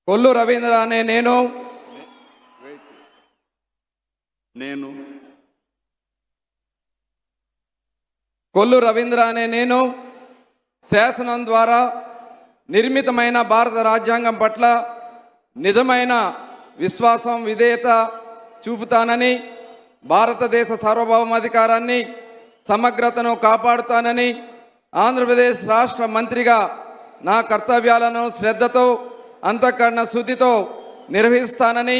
కొల్లు రవీంద్ర అనే నేను కొల్లు రవీంద్ర అనే నేను శాసనం ద్వారా నిర్మితమైన భారత రాజ్యాంగం పట్ల నిజమైన విశ్వాసం విధేయత చూపుతానని, భారతదేశ సార్వభౌమాధికారాన్ని సమగ్రతను కాపాడుతానని, ఆంధ్రప్రదేశ్ రాష్ట్ర మంత్రిగా నా కర్తవ్యాలను శ్రద్ధతో అంతఃకరణ శుద్ధితో నిర్వహిస్తానని,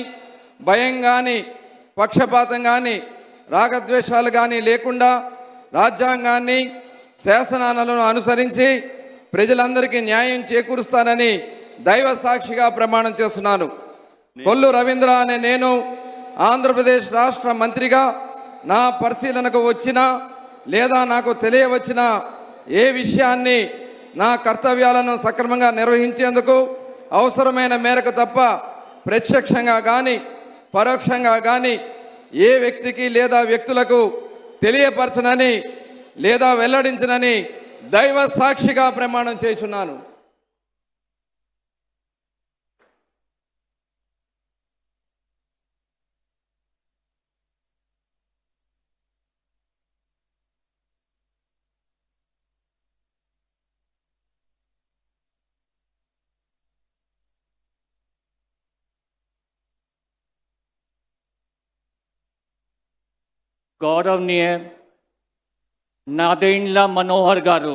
భయం కానీ పక్షపాతం కానీ రాగద్వేషాలు కానీ లేకుండా రాజ్యాంగాన్ని శాసనాలను అనుసరించి ప్రజలందరికీ న్యాయం చేకూరుస్తానని దైవ సాక్షిగా ప్రమాణం చేస్తున్నాను. కొల్లు రవీంద్ర అనే నేను ఆంధ్రప్రదేశ్ రాష్ట్ర మంత్రిగా నా పరిశీలనకు వచ్చినా లేదా నాకు తెలియవచ్చిన ఏ విషయాన్ని నా కర్తవ్యాలను సక్రమంగా నిర్వహించేందుకు అవసరమైన మేరకు తప్ప ప్రత్యక్షంగా కానీ పరోక్షంగా కానీ ఏ వ్యక్తికి లేదా వ్యక్తులకు తెలియపరచనని లేదా వెల్లడించనని దైవ సాక్షిగా ప్రమాణం చేయుచున్నాను. గౌరవనీయ నాదెండ్ల మనోహర్ గారు